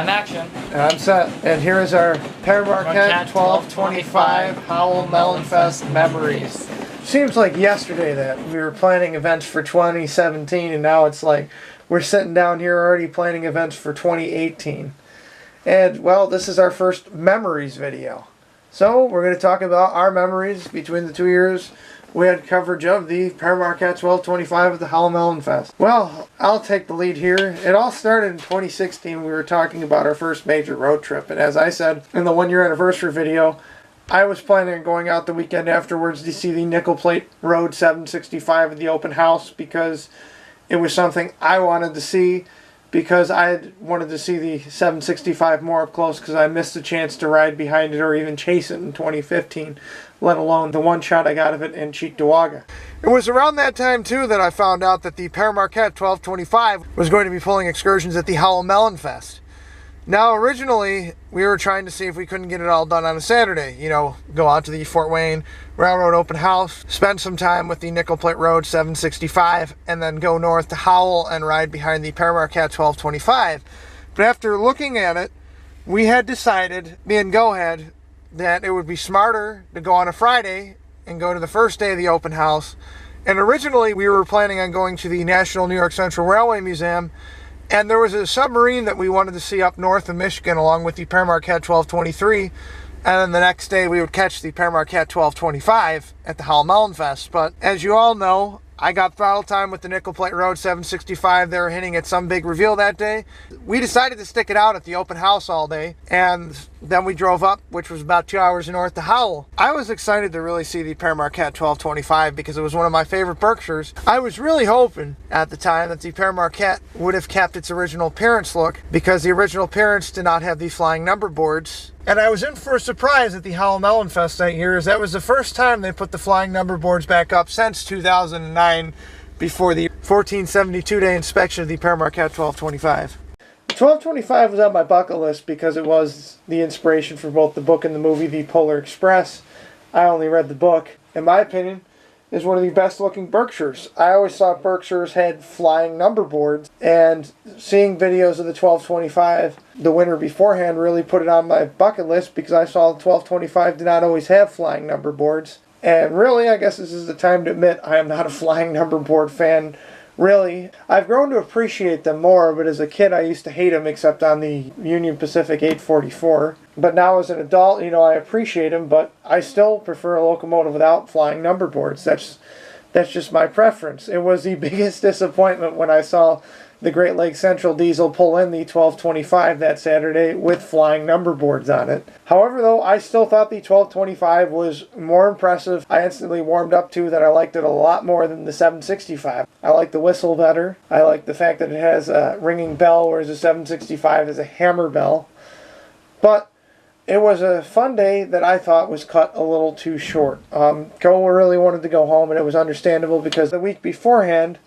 I'm Action. And I'm Set. And here is our Pere Marquette 1225 Howell Melon Fest memories. Seems like yesterday that we were planning events for 2017, and now it's like we're sitting down here already planning events for 2018. And, well, this is our first memories video. So, we're going to talk about our memories between the 2 years we had coverage of the Pere Marquette 1225 at the Howell Melon Fest. Well, I'll take the lead here. It all started in 2016. We were talking about our first major road trip. And as I said in the 1 year anniversary video, I was planning on going out the weekend afterwards to see the Nickel Plate Road 765 at the open house because it was something I wanted to see, because I wanted to see the 765 more up close because I missed the chance to ride behind it or even chase it in 2015, let alone the one shot I got of it in Cheektowaga. It was around that time, too, that I found out that the Pere Marquette 1225 was going to be pulling excursions at the Howell Melon Fest. Now, originally, we were trying to see if we couldn't get it all done on a Saturday. You know, go out to the Fort Wayne Railroad open house, spend some time with the Nickel Plate Road 765, and then go north to Howell and ride behind the Pere Marquette 1225. But after looking at it, we had decided, me and Go had, that it would be smarter to go on a Friday and go to the first day of the open house. And originally, we were planning on going to the National New York Central Railway Museum, and there was a submarine that we wanted to see up north of Michigan along with the Pere Marquette 1223. And then the next day we would catch the Pere Marquette 1225 at the Howell Melon Fest. But as you all know, I got throttle time with the Nickel Plate Road 765. They were hinting at some big reveal that day. We decided to stick it out at the open house all day, and then we drove up, which was about 2 hours north to Howell. I was excited to really see the Pere Marquette 1225 because it was one of my favorite Berkshires. I was really hoping at the time that the Pere Marquette would have kept its original appearance look, because the original appearance did not have the flying number boards. And I was in for a surprise at the Howell Melon Fest that year, as that was the first time they put the flying number boards back up since 2009, before the 1472-day inspection of the Pere Marquette 1225. The 1225 was on my bucket list because it was the inspiration for both the book and the movie, The Polar Express. I only read the book. In my opinion, is one of the best looking Berkshires. I always thought Berkshires had flying number boards, and seeing videos of the 1225 the winter beforehand really put it on my bucket list, because I saw the 1225 did not always have flying number boards. And really, I guess this is the time to admit I am not a flying number board fan. Really, I've grown to appreciate them more, but as a kid I used to hate them, except on the Union Pacific 844. But now as an adult, you know, I appreciate them, but I still prefer a locomotive without flying number boards. That's just my preference. It was the biggest disappointment when I saw the Great Lakes Central Diesel pull in the 1225 that Saturday with flying number boards on it. However, though, I still thought the 1225 was more impressive. I instantly warmed up to that I liked it a lot more than the 765. I like the whistle better. I like the fact that it has a ringing bell, whereas the 765 has a hammer bell. But it was a fun day that I thought was cut a little too short. Go really wanted to go home, and it was understandable because the week beforehand,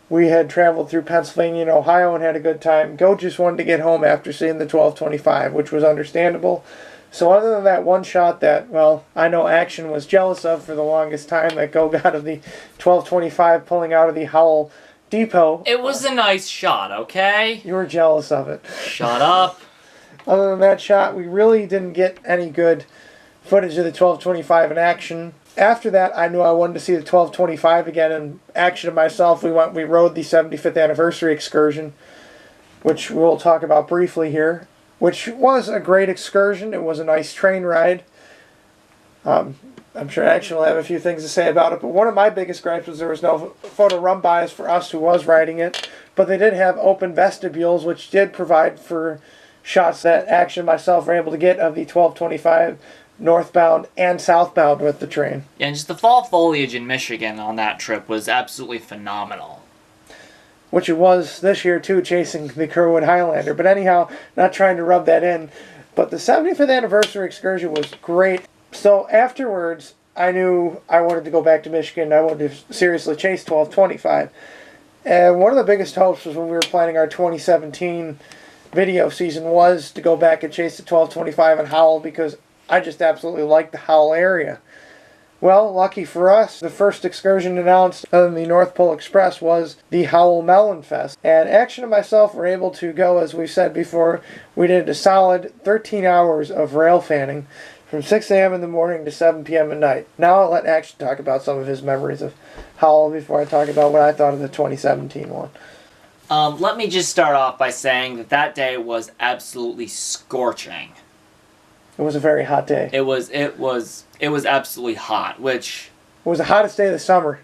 we had traveled through Pennsylvania and Ohio and had a good time. Go just wanted to get home after seeing the 1225, which was understandable. So other than that one shot that, well, I know Action was jealous of for the longest time, that Go got of the 1225 pulling out of the Howell Depot. It was a nice shot, okay? You were jealous of it. Shut up. Other than that shot, we really didn't get any good footage of the 1225 in action. After that, I knew I wanted to see the 1225 again, and Action and myself, we rode the 75th anniversary excursion, which we'll talk about briefly here, which was a great excursion. It was a nice train ride. I'm sure Action will have a few things to say about it, but one of my biggest gripes was there was no photo run-bys for us who was riding it, but they did have open vestibules, which did provide for shots that Action and myself were able to get of the 1225 northbound and southbound with the train. Yeah, and just the fall foliage in Michigan on that trip was absolutely phenomenal. Which it was this year, too, chasing the Kerwood Highlander. But anyhow, not trying to rub that in. But the 75th anniversary excursion was great. So afterwards, I knew I wanted to go back to Michigan. I wanted to seriously chase 1225. And one of the biggest hopes was when we were planning our 2017 video season was to go back and chase the 1225 in Howell, because I just absolutely like the Howell area. Well, lucky for us, the first excursion announced on the North Pole Express was the Howell Melon Fest. And Action and myself were able to go, as we said before, we did a solid 13 hours of rail fanning from 6 a.m. in the morning to 7 p.m. at night. Now I'll let Action talk about some of his memories of Howell before I talk about what I thought of the 2017 one. Let me just start off by saying that day was absolutely scorching. It was a very hot day. It was absolutely hot, which... It was the hottest day of the summer,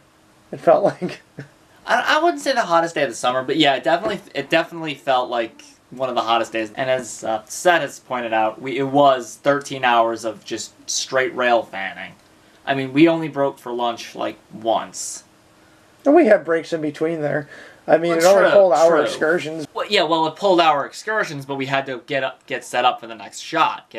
it felt like. I wouldn't say the hottest day of the summer, but yeah, it definitely felt like one of the hottest days. And as Seth has pointed out, it was 13 hours of just straight rail fanning. I mean, we only broke for lunch, like, once. And we had breaks in between there. I mean, it only pulled our excursions. Well, yeah, it pulled our excursions, but we had to get set up for the next shot.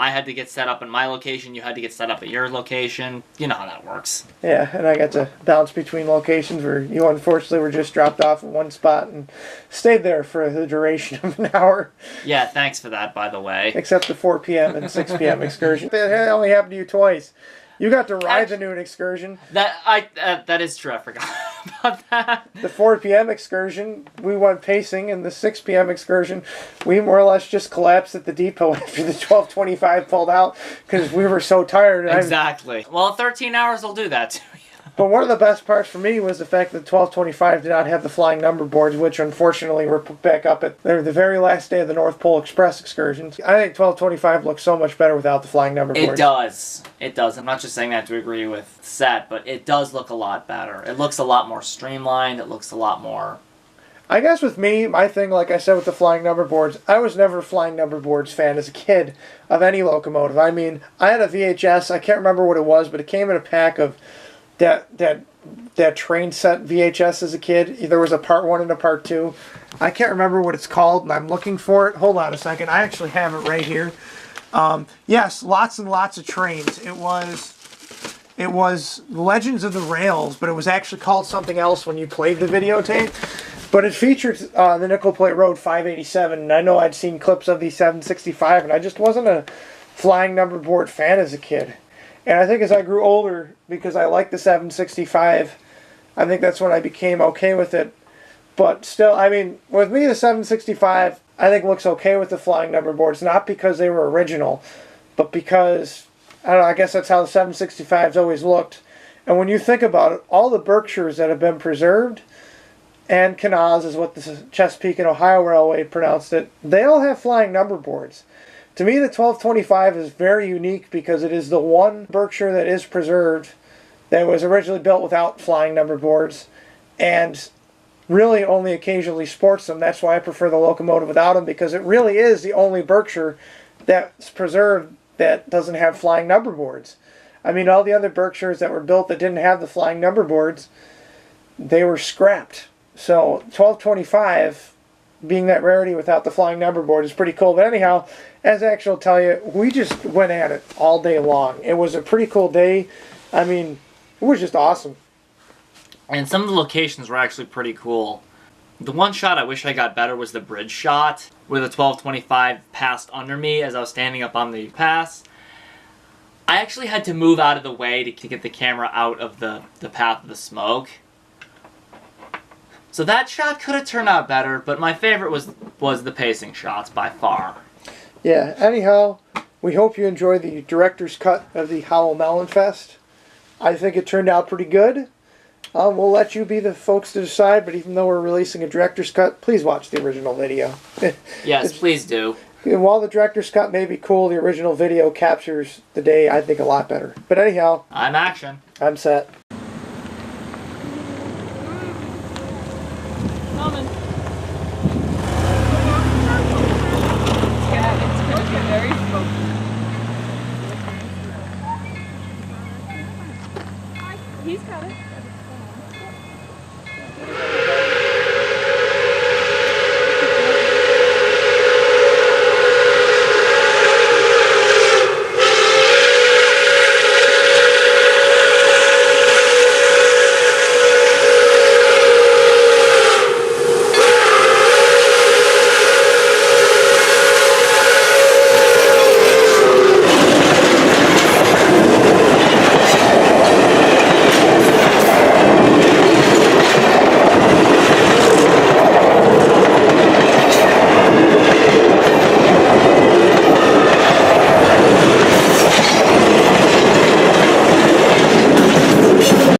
I had to get set up in my location, you had to get set up at your location. You know how that works. Yeah, and I got to bounce between locations where you unfortunately were just dropped off in one spot and stayed there for the duration of an hour. Yeah, thanks for that, by the way. Except the 4 p.m. and 6 p.m. excursion. That only happened to you twice. You got to ride the noon excursion. That is true. I forgot about that. The 4 p.m. excursion, we went pacing, and the 6 p.m. excursion, we more or less just collapsed at the depot after the 12:25 pulled out because we were so tired. Exactly. Well, 13 hours will do that to you. But one of the best parts for me was the fact that 12:25 did not have the flying number boards, which unfortunately were put back up at the very last day of the North Pole Express excursions. I think 12:25 looks so much better without the flying number boards. It does. It does. I'm not just saying that to agree with Seth, but it does look a lot better. It looks a lot more streamlined. It looks a lot more... I guess with me, my thing, like I said with the flying number boards, I was never a flying number boards fan as a kid of any locomotive. I mean, I had a VHS. I can't remember what it was, but it came in a pack of that train set VHS as a kid. There was a part 1 and a part 2. I can't remember what it's called, and I'm looking for it. Hold on a second. I actually have it right here. Yes, lots and lots of trains. It was Legends of the Rails, but it was actually called something else when you played the videotape. But it featured the Nickel Plate Road 587, and I know I'd seen clips of the 765, and I just wasn't a flying number board fan as a kid. And I think as I grew older, because I liked the 765, I think that's when I became okay with it. But still, I mean, with me, the 765, I think looks okay with the flying number boards. Not because they were original, but because, I don't know, I guess that's how the 765s always looked. And when you think about it, all the Berkshires that have been preserved, and Canals is what the Chesapeake and Ohio Railway pronounced it, they all have flying number boards. To me, the 1225 is very unique because it is the one Berkshire that is preserved that was originally built without flying number boards and really only occasionally sports them. That's why I prefer the locomotive without them, because it really is the only Berkshire that's preserved that doesn't have flying number boards. I mean, all the other Berkshires that were built that didn't have the flying number boards, they were scrapped. So 1225... being that rarity without the flying number board is pretty cool. But anyhow, as Action will tell you, we just went at it all day long. It was a pretty cool day. I mean, it was just awesome. And some of the locations were actually pretty cool. The one shot I wish I got better was the bridge shot, where the 1225 passed under me as I was standing up on the pass. I actually had to move out of the way to get the camera out of the path of the smoke. So that shot could have turned out better, but my favorite was the pacing shots by far. Yeah, anyhow, we hope you enjoy the director's cut of the Howell Melon Fest. I think it turned out pretty good. We'll let you be the folks to decide, but even though we're releasing a director's cut, please watch the original video. Yes, please do. And while the director's cut may be cool, the original video captures the day, I think, a lot better. But anyhow, I'm Action. I'm Set. He's got it.